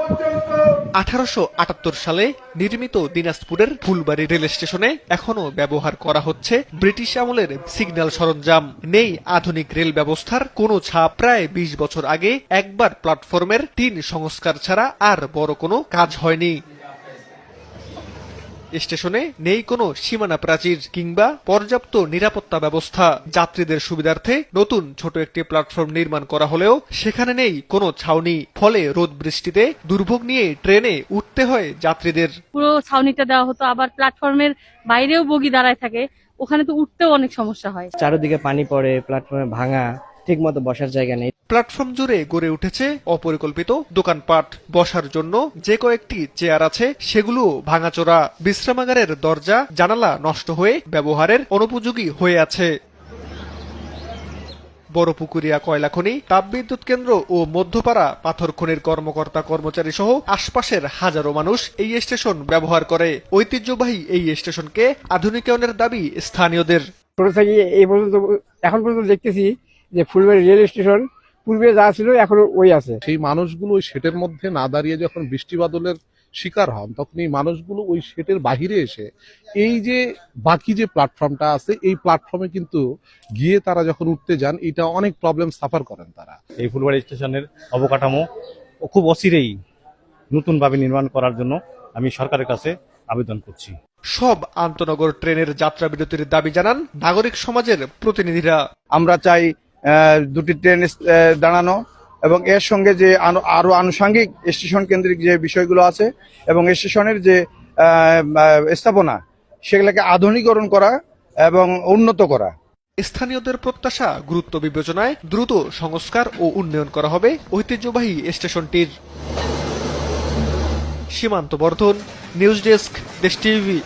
1878 সালে নির্মিত দিনাজপুরের ফুলবাড়ি রেল স্টেশনে এখনো ব্যবহার করা হচ্ছে ব্রিটিশ আমলের সিগন্যাল সরঞ্জাম। নেই আধুনিক রেল ব্যবস্থার কোনো ছাপ। প্রায় 20 বছর আগে একবার প্ল্যাটফর্মের টিন সংস্কার ছাড়া আর বড় কোনো কাজ হয়নি। স্টেশনে নেই কোনো সীমানা প্রাচীর কিংবা পর্যাপ্ত নিরাপত্তা ব্যবস্থা। যাত্রীদের সুবিধার্থে নতুন ছোট একটি প্ল্যাটফর্ম নির্মাণ করা হলেও সেখানে নেই কোনো ছাউনি। ফলে রোদ বৃষ্টিতে দুর্ভোগ নিয়ে ট্রেনে উঠতে হয় যাত্রীদের। পুরো ছাউনিটা দেওয়া হতো, আবার প্ল্যাটফর্মের বাইরেও বগি দাঁড়ায় থাকে, ওখানে তো উঠতেও অনেক সমস্যা হয়। চারিদিকে পানি পড়ে, প্ল্যাটফর্মে ভাঙা, ঠিক মতো বসার জায়গা নেই। প্ল্যাটফর্ম জুড়ে গড়ে উঠেছে অপরিকল্পিত দোকানপাট। বসার জন্য যে কয়েকটি চেয়ার আছে সেগুলো ভাঙাচোরা। বিশ্রামাগারের দরজা জানালা নষ্ট হয়ে ব্যবহারের অনুপযোগী হয়ে আছে। বড়পুকুরিয়া কয়লা খনি, তাপবিদ্যুৎ কেন্দ্র ও মধ্যপাড়া পাথর খনির কর্মকর্তা কর্মচারী সহ আশপাশের হাজারো মানুষ এই স্টেশন ব্যবহার করে। ঐতিহ্যবাহী এই স্টেশনকে আধুনিকায়নের দাবি স্থানীয়দের। ছোট থেকে এই পর্যন্ত এখন পর্যন্ত দেখতেছি যে ফুলবাড়ি রেল স্টেশন পূর্বে যা ছিল এখনো ওই আছে। সেই মানুষগুলো ওই শেডের মধ্যে না দাঁড়িয়ে যখন বৃষ্টি বাদলের শিকার হন, তখন এই মানুষগুলো ওই শেডের বাহিরে এসে এই যে বাকি যে প্ল্যাটফর্মটা আছে এই প্ল্যাটফর্মে কিন্তু গিয়ে তারা যখন উঠতে যান, এটা অনেক প্রবলেম সাফার করেন তারা। এই ফুলবাড়ি স্টেশনের অবকাঠামো খুব অচিরেই নতুনভাবে নির্মাণ করার জন্য আমি সরকারের কাছে আবেদন করছি। সব আন্তনগর ট্রেনের যাত্রা বিরতির দাবি জানান নাগরিক সমাজের প্রতিনিধিরা। আমরা চাই দুটি ট্রেন দাঁড়ানো এবং এর সঙ্গে যে আরো আনুষঙ্গিক স্টেশন কেন্দ্রিক যে বিষয়গুলো আছে এবং স্টেশনের যে স্থাপনা সেগুলোকে আধুনিকরণ করা এবং উন্নত করা। স্থানীয়দের প্রত্যাশা, গুরুত্ব বিবেচনায় দ্রুত সংস্কার ও উন্নয়ন করা হবে ঐতিহ্যবাহী স্টেশনটির। সীমান্ত বর্ধন, নিউজ ডেস্ক, দেশ টিভি।